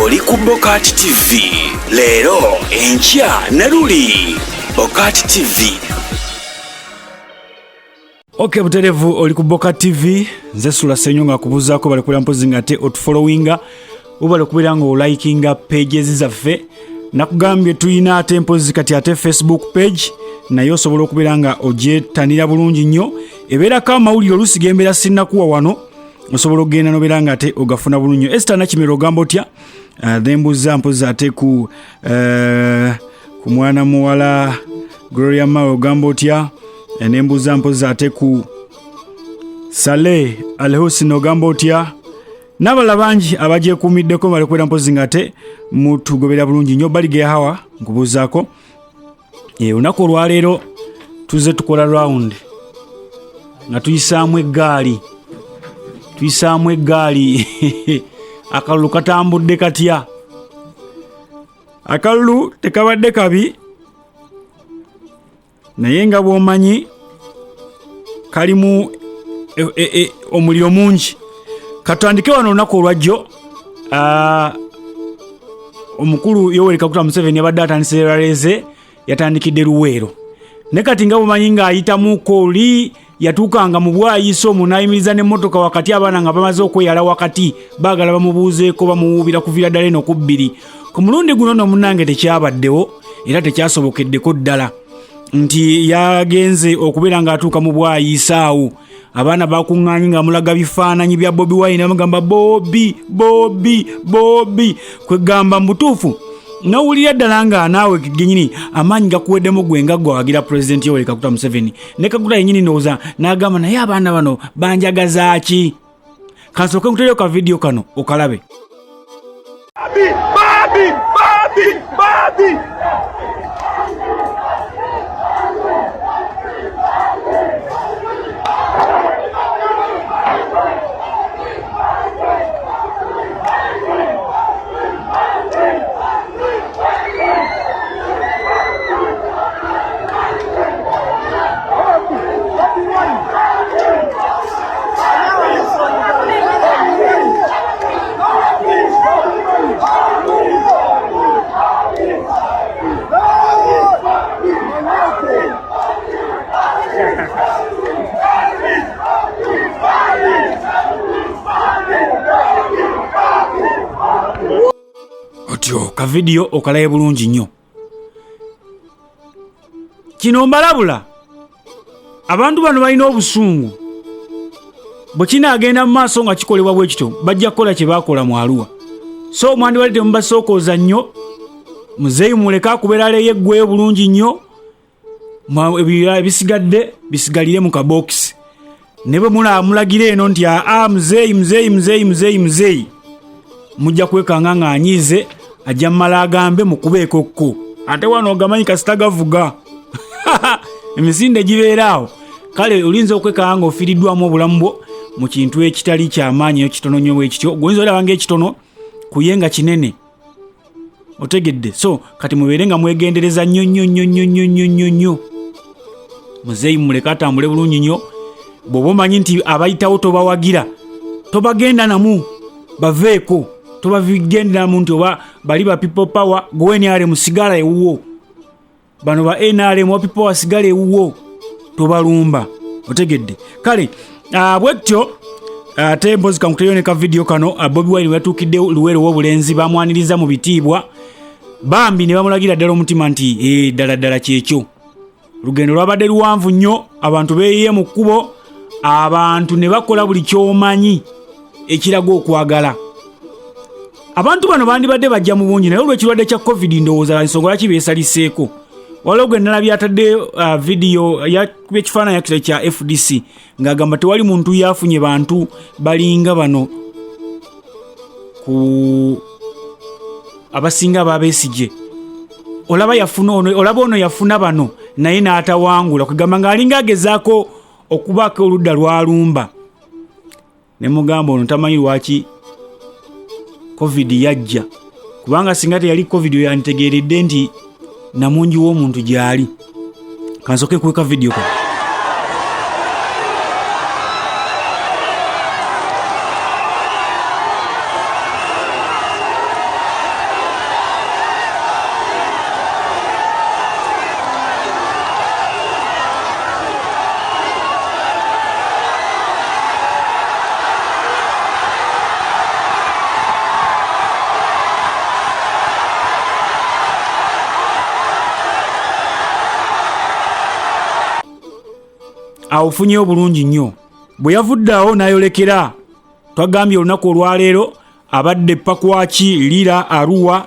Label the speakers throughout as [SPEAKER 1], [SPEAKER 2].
[SPEAKER 1] oli ku BOCAT TV. Leero enkya ne luli BOCAT TV.
[SPEAKER 2] Okay, buterevu oli ku BOCAT TV. Nze SULA SSENYONGA kubuzaako bali kulya mpozi ngate otufollowinga ubale kubira ngo likinga pages zaffe. Nakugambye tuyina ate mpozi kati ate Facebook page nayo osobola okubira nga ogyetanira bulungi nnyo. Ebeera ka mawulire olusigembera sinnakuwa wano osobola okgenda nobera nga ate ogafuna bulungi nnyo. Esther Nakimero ogamba otya? Dembuza mpozi ate ku mwana muwala Gloria Mawe ogamba otya? Nembuza mpozi ate ku Saleh Alhussein ogamba otya? Nabala bangi abagyekuumiddeko bali kwera mpozi ngate mutugobera bulungi nnyo. Balige hawa nkubuzaako olunaku olwaleero tuze tukola round nga tuyisaamu eggaali akalulu katambudde katya? Akalulu tekabadde kabi naye nga bw'omanyi kalimu omuliro mungi. Katandike wano olunaku olwajjo omukulu Yoweri Kaguta Museven yabadde atandise raleze yatandikidde Luweero. Ne kati nga bumanyi ng'ayitamuko oli yatuukanga mu bwayiso omunaayimiriza n'emmotoka wakati abaana nga bamaze okweyala wakati baagala bamubuuzeeko bamuwuubira kuviira ddala eno ku bbiri. Ku mulundi guno nno munnange tekyabaddewo era tekyasobokeddeko ddala nti yagenze okubeera ng'atuuka mu bwayiso awo. Abaana bakuŋŋaanyi nga mulaga bifaananyi bya Bobi Wine bamugamba Bobi kwegamba mbutuufu nawulira ddala nga naawe genyini amaanyi gakuweddemu gwe nga gwe awagira Pulezidenti Yoweri Kaguta Museveni. Ne Kaguta yennyini ndowooza n'agamba naye abaana bano banjagaza ki? Kansooke nkutereyo ka vidiyo kano okalabe. Babi! Otyo ka video okalaye bulungi nnyo. Kino mbalabula abantu bano balina obusungu bwe kinaagenda mu maaso nga kikolebwa bwe kito bajja kukola kye baakola mu Arua. So Mwandibadde mubasookoza nnyo muzeeyi muleka kubeera yeggweyo bulungi nnyo ebisigadde bisigalire mu kabokisi ne bwe mulagira eno nti muzeeyi mujja kwekanga ng'anyiize ajja mmala agambe mukubeekokko ate wano ogamanyi kasita gavuga emisinde gibeeraawo. Kale olinza okwekanga ng'ofiiriddwamu obulamu bwo mu kintu ekitali kyamaanyi ekitono nnyo bwe kityo goyinza olaba ng'ekitono kuye nga kinene otegedde. So kati mubeere nga mwegendereza nnyo. Muzeeyi muleka atambule bulungi nnyo. Bw'oba omanyi nti abayitawo tobawagira tobagenda namu baveeko tobavigendera muntu oba bali ba people power gwe NRM musigala ewuwo bano ba NRM wa people power sigala ewuwo tobalumba otegedde. Kale bwetyo ate mpozi kankuteyo ne ka video kano Bobi Wine yatuukidde Luweero w'obulenzi bamwaniriza mu bitiibwa bambi ne bamulagira ddala omutima nti ddala kyekyo. Lugendo lwabadde luwanvu nnyo abantu beeyiye mu kkubo abantu ne bakola buli kyomanyi ekiraga okwagala. Abantu bano bandibadde bajja mu bungi naye olw'ekirwadde kya COVID ndowooza ensonga lwaki beesaliseeko. Waliwo gwe nalabye atadde video y'ekifaananyi yakitale kya FDC ng'agamba tewali muntu yafunye bantu balinga bano ku abasinga babeesije. Olaba ono yafuna bano naye n'atawangula kugamba ng'alinga agezaako okubaako oludda lwalumba. Ne mugamba ono tamanyi lwaki COVID yajja kubanga singa teyali COVID yantegeeredde nti namungi w'omuntu gyali. Kansooke kuweka video kano. awufunyeyo bulungi nnyo. Bwe yavuddeawo n'ayolekera, twagambye olunaku olwaleero abadde Pakwaki, Lira, Arua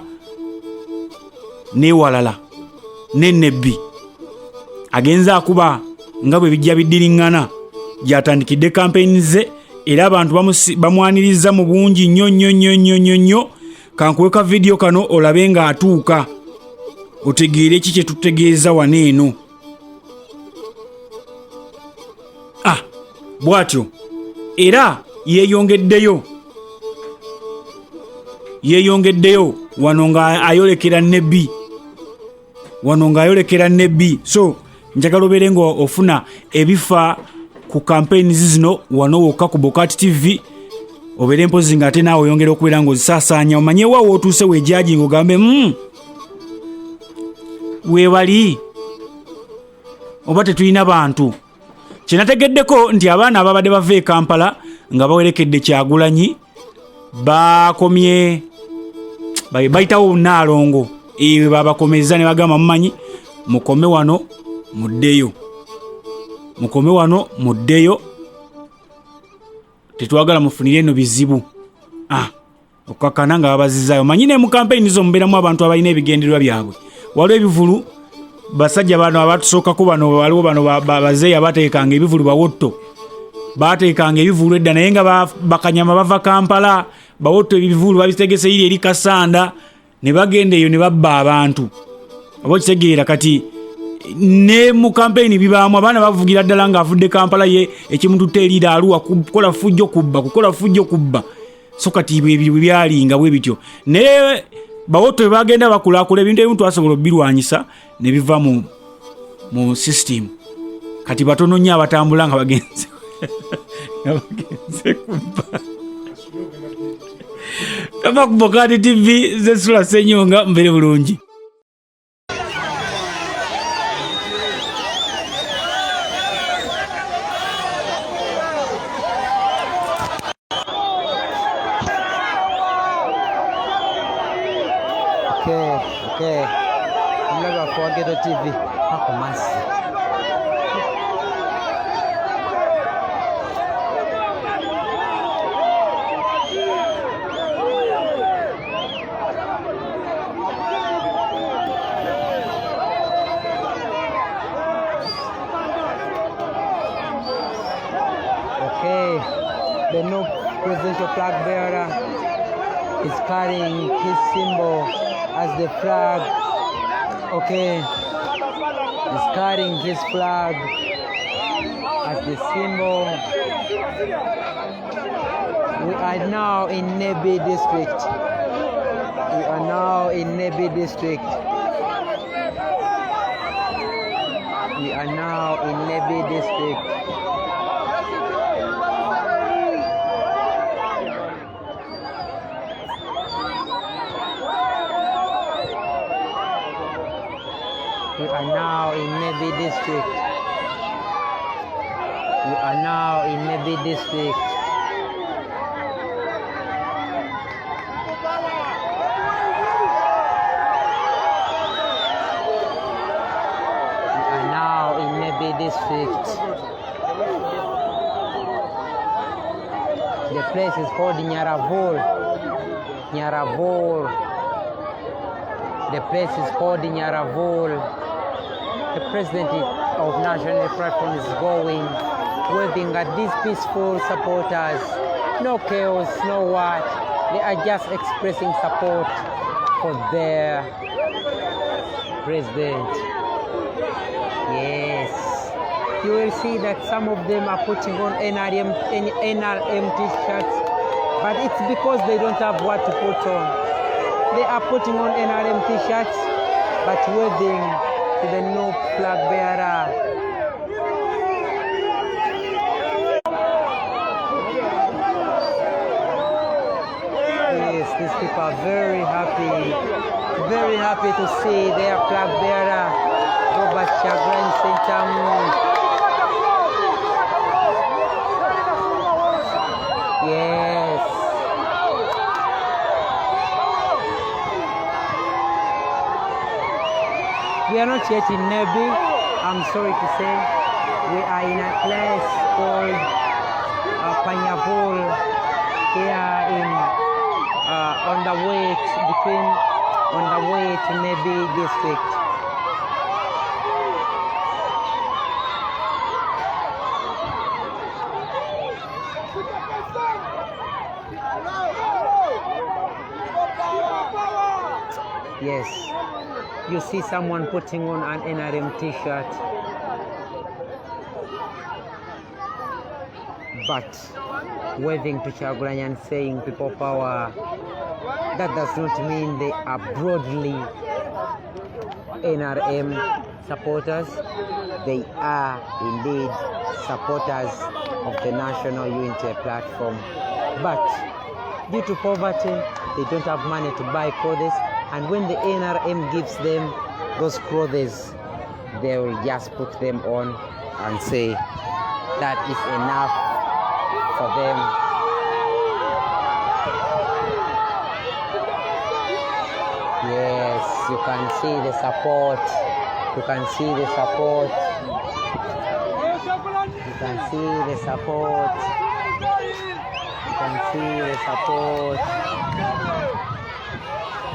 [SPEAKER 2] n'ewalala n'Ennebbi. Agenza akuba nga bwe bijja biddiriŋŋana gy'atandikidde kampeyini ze, era abantu bamwaniriza mu bungi nnyo. Kankuweka vidiyo kano olabe nga atuuka otegeere ki kye tutegeeza wano eno. Bw'atyo era yeeyongeddeyo wano nga ayolekera Nnebbi. So njagala obeere nga ofuna ebifa ku kampeyini zino wano wokka ku BOCAT TV, obeere mpozi nga ate naawe oyongera okubeera ng'ozisaasaanya, omanye wa wootuuse weejaji ng'ogambe weebali oba tetulina bantu. Kyenategeddeko nti abaana ababadde bava e Kampala nga bawerekedde Kyagulanyi bakomye bayitawo Naalongo, babakomeza ne bagamba mumanyi mukome wano muddeyo, tetwagala mufunire eno bizibu. Okukakana nga babazizaayo. Manyi ne mu kampeyini zo mubeeramu abantu abalina ebigendererwa byabwe. Waliwo ebivulu basajja bano abatusookako bano, waliwo bano bazeeyi abateekanga ebivulu bawotto, bateekanga ebivulu edda naye nga bakanyama bava Kampala, bawotto ebivulu babitegese eri Kasanda ne bagenda eyo ne babba abantu. Oba kitegeera kati ne mu kampeyini bibaamu abaana bavugira ddala ng'avudde Kampala ye ekimututte erira Arua kukola fujjo kubba. So kati ebyo byalinga bwe bityo. Ne bawotto bagenda bakulakula ebintu ebimu twasobola obirwanyisa ne biva mu system. Kati batono nnyo abatambula nga bagenze kubba. Tava ku BOCAT TV, ze SULA SSENYONGA, mbere bulungi.
[SPEAKER 3] Okay. Mlaga kwa Ghetto TV. Hapo masi. Okay. The new presidential flag bearer is carrying his symbol as the flag. Okay, he's carrying his flag as the symbol. We are now in Nnebbi district. We are now in Nnebbi district. The place is called Nyaravol. The place is called Nyaravol. The president of National Platform is going, waving at these peaceful supporters. No chaos, no what. They are just expressing support for their president. Yes. You will see that some of them are putting on NRM t-shirts, but it's because they don't have what to put on. They are putting on NRM t-shirts, but waving to the new flag bearer. Yes, these people are very happy to see their flag bearer, Robert Kyagulanyi. Yes. We are not yet in Nnebbi, I'm sorry to say. We are in a place called Panyavul here in on the way to Nebi district. Yes, you see someone putting on an NRM t-shirt, but waving to Kyagulanyi and saying people power. That does not mean they are broadly NRM supporters. They are indeed supporters of the National Unity Platform. But due to poverty, they don't have money to buy clothes. And when the NRM gives them those clothes, they will just put them on and say that is enough for them. Yes, you can see the support. You can see the support. You can see the support. You can see the support.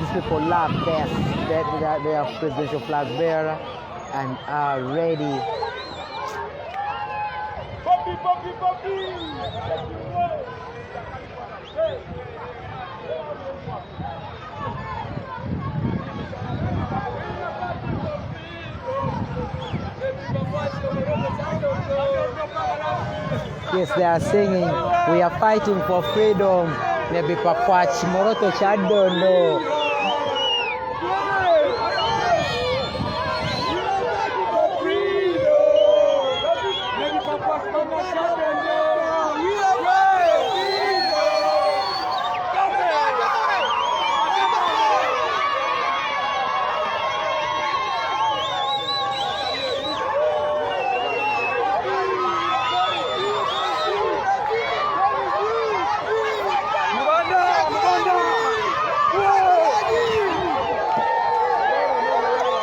[SPEAKER 3] These people love their presidential flag bearer and are ready. Yes, they are singing, we are fighting for freedom. Nebi Pakwachi Moroto Chadondo.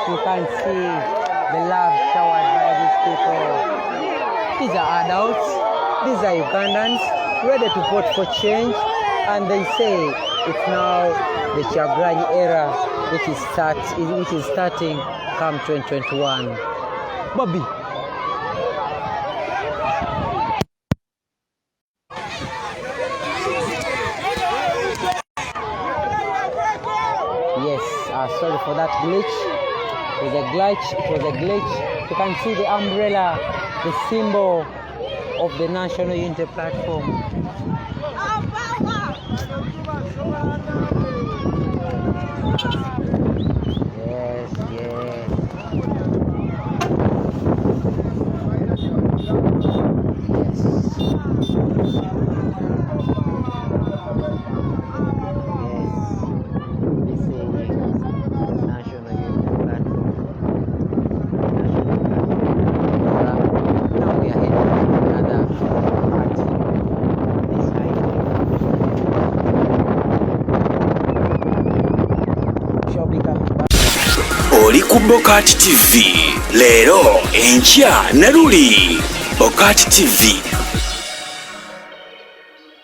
[SPEAKER 3] You can see the love showered by these people. These are adults, these are Ugandans, ready to vote for change, and they say it's now the Kyagulanyi era which is starting come 2021. Bobi. Yes, sorry for that glitch. For the glitch, you can see the umbrella, the symbol of the National Unity Platform. Yes, yes.
[SPEAKER 1] Oli ku BOCAT TV leero enkya ne luli BOCAT TV.